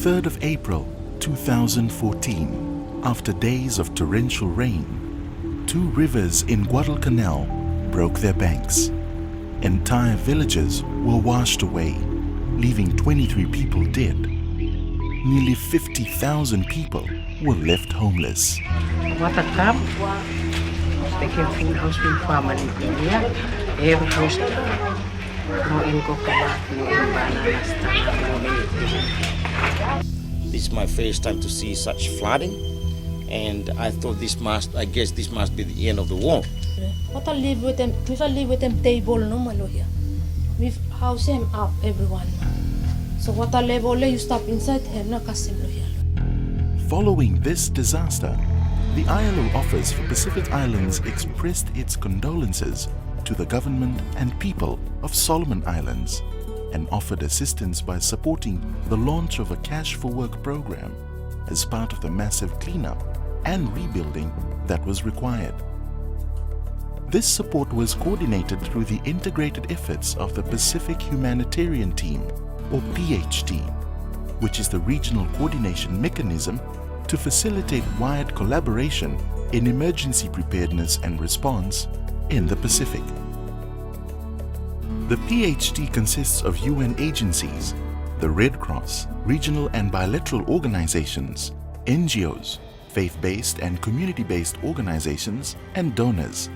3rd of April 2014, after days of torrential rain, 2 rivers in Guadalcanal broke their banks. Entire villages were washed away, leaving 23 people dead. Nearly 50,000 people were left homeless. What a cup. Taking food house with family here. Every house no inko kabat, no bananas, no anything. This is my first time to see such flooding, and I thought this must be the end of the war. What I live with them, if I live with them table no malo here. We house him up everyone. So what I live only you stop inside him na kasim lo here. Following this disaster, the ILO Office for Pacific Islands expressed its condolences to the government and people of Solomon Islands and offered assistance by supporting the launch of a Cash for Work program as part of the massive cleanup and rebuilding that was required. This support was coordinated through the integrated efforts of the Pacific Humanitarian Team, or PHT, which is the regional coordination mechanism to facilitate wired collaboration in emergency preparedness and response in the Pacific. The PHT consists of UN agencies, the Red Cross, regional and bilateral organizations, NGOs, faith-based and community-based organizations, and donors.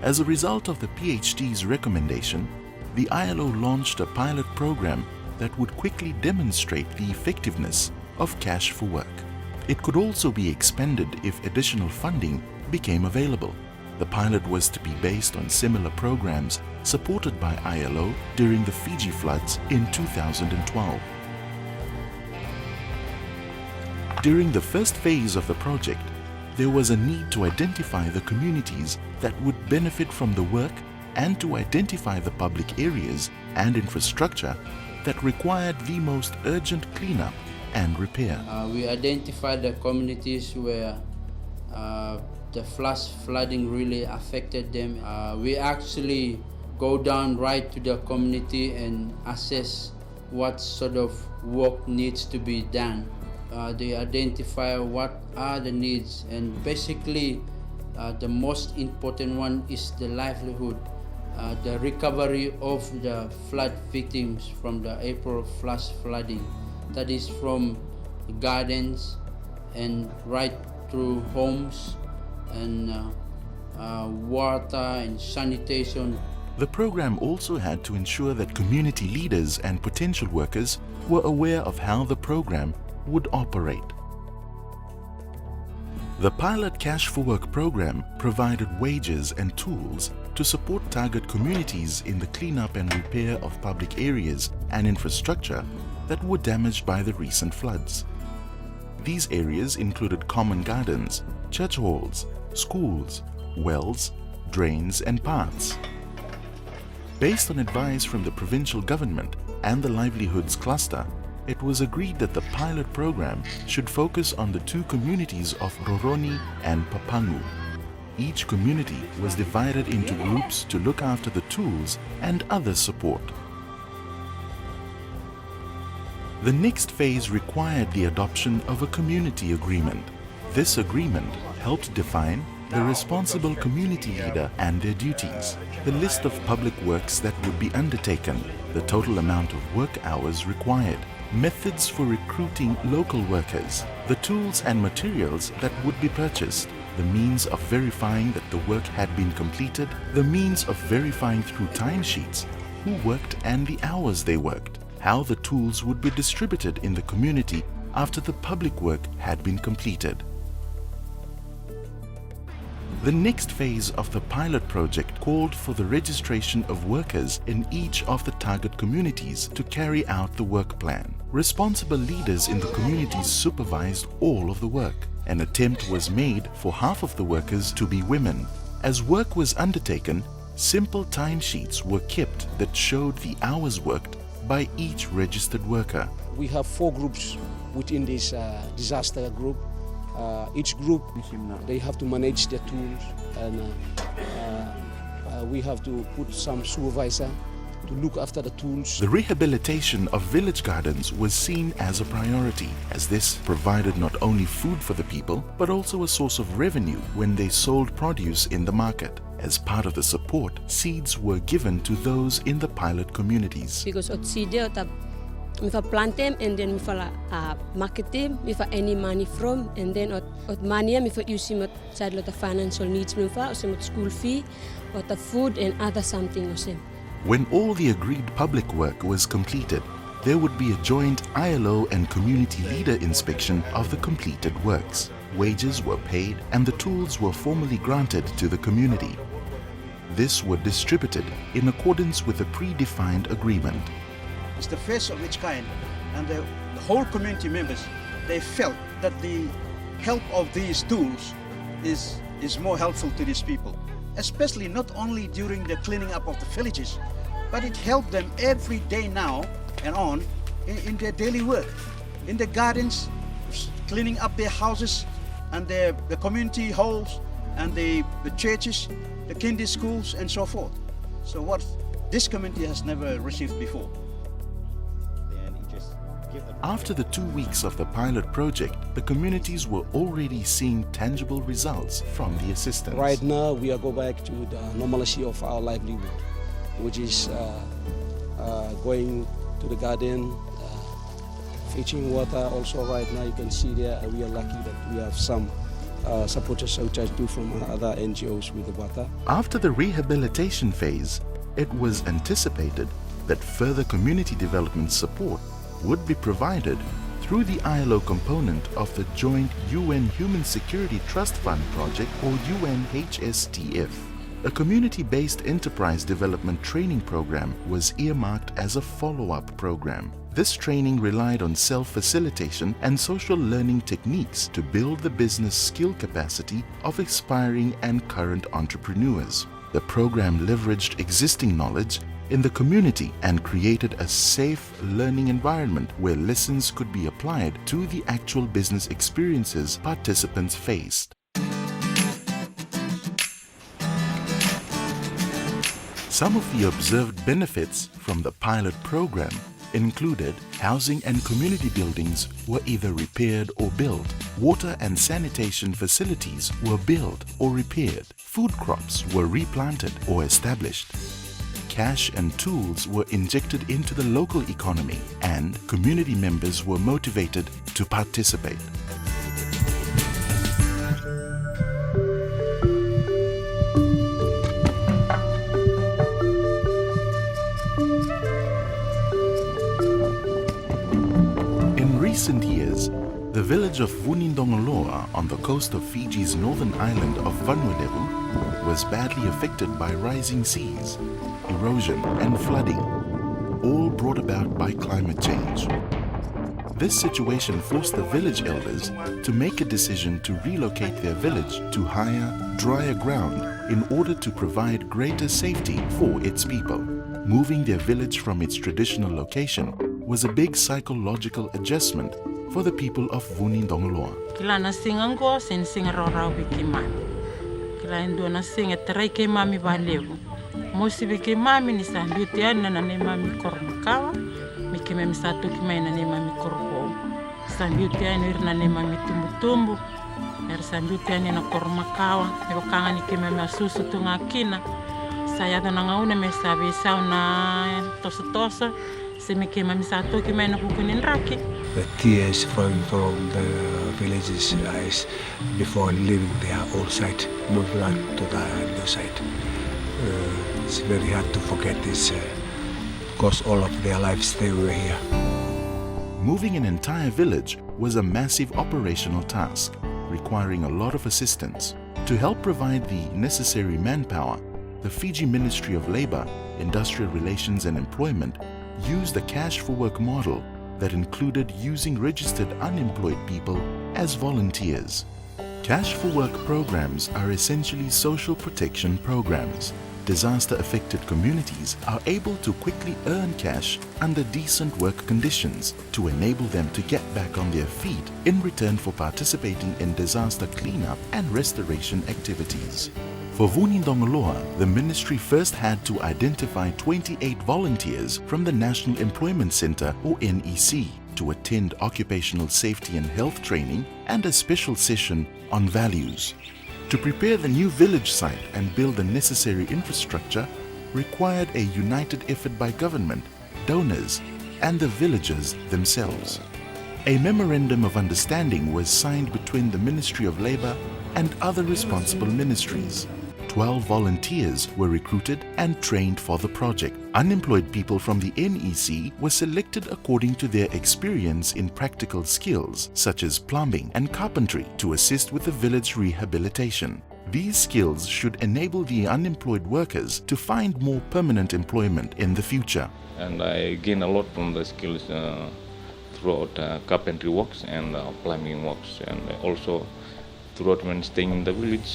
As a result of the PHT's recommendation, the ILO launched a pilot program that would quickly demonstrate the effectiveness of Cash for Work. It could also be expanded if additional funding became available. The pilot was to be based on similar programs supported by ILO during the Fiji floods in 2012. During the first phase of the project, there was a need to identify the communities that would benefit from the work and to identify the public areas and infrastructure that required the most urgent cleanup and repair. We identified the communities where the flooding really affected them. We actually go down right to the community and assess what sort of work needs to be done. They identify what are the needs, and basically the most important one is the livelihood, the recovery of the flood victims from the April flash flooding. That is from gardens and right through homes and water and sanitation. The program also had to ensure that community leaders and potential workers were aware of how the program would operate. The pilot Cash for Work program provided wages and tools to support target communities in the cleanup and repair of public areas and infrastructure that were damaged by the recent floods. These areas included common gardens, church halls, schools, wells, drains and paths. Based on advice from the provincial government and the livelihoods cluster, it was agreed that the pilot program should focus on the 2 communities of Roroni and Papangu. Each community was divided into groups to look after the tools and other support. The next phase required the adoption of a community agreement. This agreement helped define the responsible community leader and their duties, the list of public works that would be undertaken, the total amount of work hours required, methods for recruiting local workers, the tools and materials that would be purchased, the means of verifying that the work had been completed, the means of verifying through timesheets who worked and the hours they worked, how the tools would be distributed in the community after the public work had been completed. The next phase of the pilot project called for the registration of workers in each of the target communities to carry out the work plan. Responsible leaders in the communities supervised all of the work. An attempt was made for half of the workers to be women. As work was undertaken, simple timesheets were kept that showed the hours worked by each registered worker. We have 4 groups within this disaster group. Each group, they have to manage their tools, and we have to put some supervisor to look after the tools. The rehabilitation of village gardens was seen as a priority, as this provided not only food for the people, but also a source of revenue when they sold produce in the market. As part of the support, seeds were given to those in the pilot communities. Because at seed we plant them and then we market them, we any money from, and then at money we use them outside the financial needs, we school fee, or the food and other something. When all the agreed public work was completed, there would be a joint ILO and community leader inspection of the completed works. Wages were paid and the tools were formally granted to the community. This were distributed in accordance with a predefined agreement. It's the first of its kind, and the whole community members, they felt that the help of these tools is more helpful to these people, especially not only during the cleaning up of the villages, but it helped them every day now and on in their daily work, in the gardens, cleaning up their houses and the community halls and the churches, the kinder schools and so forth. So what this community has never received before. After the 2 weeks of the pilot project, the communities were already seeing tangible results from the assistance. Right now, we are going back to the normalcy of our livelihood, which is going to the garden, fetching water. Also, right now, you can see there, we are lucky that we have some supporters which I do from other NGOs with the water. After the rehabilitation phase, it was anticipated that further community development support would be provided through the ILO component of the joint UN Human Security Trust Fund project, or UNHSTF. A community-based enterprise development training program was earmarked as a follow-up program. This training relied on self-facilitation and social learning techniques to build the business skill capacity of aspiring and current entrepreneurs. The program leveraged existing knowledge in the community and created a safe learning environment where lessons could be applied to the actual business experiences participants faced. Some of the observed benefits from the pilot program included housing and community buildings were either repaired or built, water and sanitation facilities were built or repaired, food crops were replanted or established, cash and tools were injected into the local economy, and community members were motivated to participate. In recent years, the village of Vunindongoloa on the coast of Fiji's northern island of Vanuatu was badly affected by rising seas, erosion and flooding, all brought about by climate change. This situation forced the village elders to make a decision to relocate their village to higher, drier ground in order to provide greater safety for its people. Moving their village from its traditional location was a big psychological adjustment for the people of Vunindongoloa. Kila na singango sin singarora wikima. Kila ndo na singa tereke mami valeu. Mosi wiki mami ni sanduti ana na ne mami kormakawa. Mikime misatu kima na ne mami korpo. Sanduti ana irna ne mami tumbutumbu. Sanduti ana na kormakawa. Ebo kanga ni kime masusu tunga kina. Saya da ngauna me sabe sauna tosa. Se me kima misatu kima na kukunin raki. The tears flowing from the village's eyes before leaving their old site, moving on to the new site. It's very hard to forget this, because all of their lives they were here. Moving an entire village was a massive operational task, requiring a lot of assistance. To help provide the necessary manpower, the Fiji Ministry of Labour, Industrial Relations and Employment used the cash for work model that included using registered unemployed people as volunteers. Cash for work programs are essentially social protection programs. Disaster-affected communities are able to quickly earn cash under decent work conditions to enable them to get back on their feet in return for participating in disaster cleanup and restoration activities. For Vunindongoloa, the ministry first had to identify 28 volunteers from the National Employment Center, or NEC, to attend occupational safety and health training and a special session on values. To prepare the new village site and build the necessary infrastructure required a united effort by government, donors, and the villagers themselves. A memorandum of understanding was signed between the Ministry of Labour and other responsible ministries. 12 volunteers were recruited and trained for the project. Unemployed people from the NEC were selected according to their experience in practical skills such as plumbing and carpentry to assist with the village rehabilitation. These skills should enable the unemployed workers to find more permanent employment in the future. And I gain a lot from the skills throughout carpentry works and plumbing works, and also throughout when staying in the village.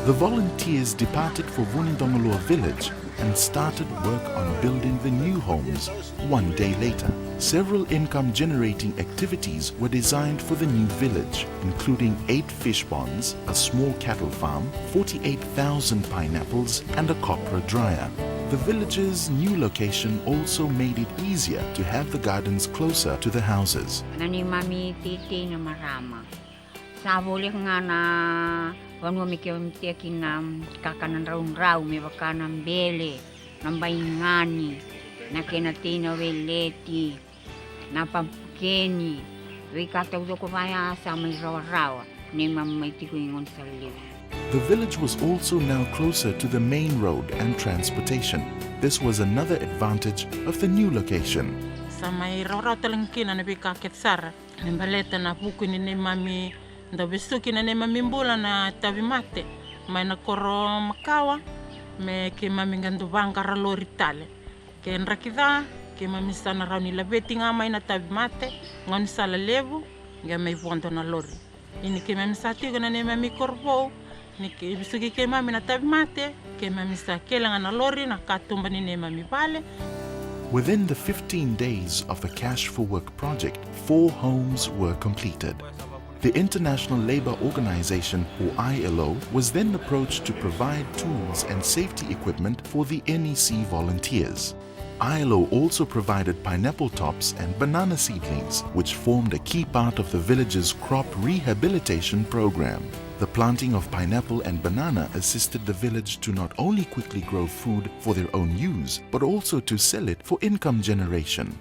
The volunteers departed for Vunindongoloa village and started work on building the new homes one day later. Several income-generating activities were designed for the new village, including 8 fish ponds, a small cattle farm, 48,000 pineapples, and a copra dryer. The village's new location also made it easier to have the gardens closer to the houses. Nanimami titi na marama. Sabuli nga na wanu mikiwamtia kinam kakanan raun-raw may bakanang bele, ng bayingani, na kinatina weleti, na pampukeni, wikatawdo ko maya sa may rawa-rawa, ni mamay tikuingon sa liw. The village was also now closer to the main road and transportation. This was another advantage of the new location. Sa may raw-raw talangkina na bikakit sara, nimbaleta na puko ni mami da bestuki na mami mbula na tabi mate, may nakoro makawa, me ke mami gandu bangkara lori tale. Ke nrakida, ke mami sana raw nila beti nga may na tabi mate, ngon sala levu, nga may bondo na lori. Ini ke mami sati ko na mami korbo, ni ke bestuki ke mami na tabi mate, ke mami sa kelangan na lori na katumba ni mami bale. Within the 15 days of the Cash for Work project, 4 homes were completed. The International Labour Organization, or ILO, was then approached to provide tools and safety equipment for the NEC volunteers. ILO also provided pineapple tops and banana seedlings, which formed a key part of the village's crop rehabilitation program. The planting of pineapple and banana assisted the village to not only quickly grow food for their own use, but also to sell it for income generation.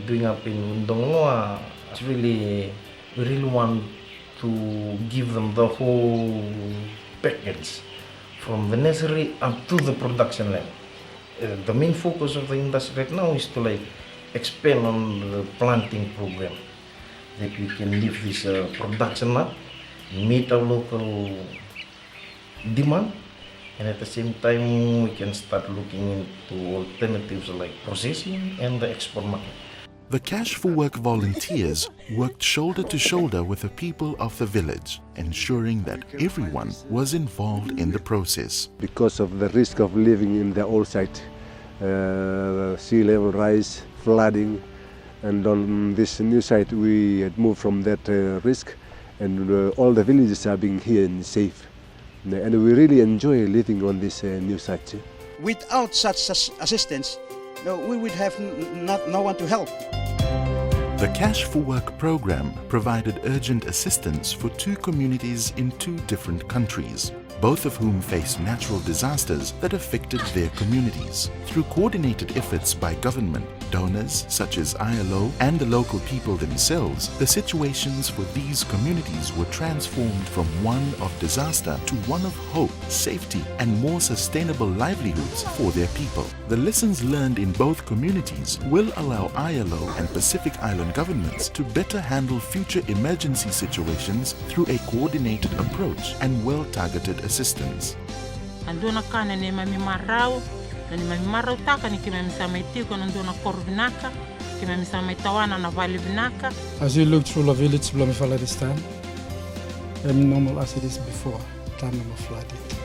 Doing up in Vunindongoloa, it's really, we really want to give them the whole package from the nursery up to the production level. The main focus of the industry right now is to expand on the planting program, that we can lift this production up, meet our local demand, and at the same time we can start looking into alternatives like processing and the export market. The Cash for Work volunteers worked shoulder to shoulder with the people of the village, ensuring that everyone was involved in the process. Because of the risk of living in the old site, sea level rise, flooding, and on this new site we had moved from that risk, and all the villages are being here and safe. And we really enjoy living on this new site. Without such assistance, we would have no one to help. The Cash for Work program provided urgent assistance for 2 communities in 2 different countries, both of whom faced natural disasters that affected their communities. Through coordinated efforts by government, donors such as ILO and the local people themselves, the situations for these communities were transformed from one of disaster to one of hope, safety, and more sustainable livelihoods for their people. The lessons learned in both communities will allow ILO and Pacific Island governments to better handle future emergency situations through a coordinated approach and well-targeted assistance. Anduna kana ni mami marau, na ni mami marau taka ni kima misama itiko na anduna korvinaka, kima misama itawana na vali vinaka. As you look through the village, Blomifala this time, normal as it is before, time of flooding.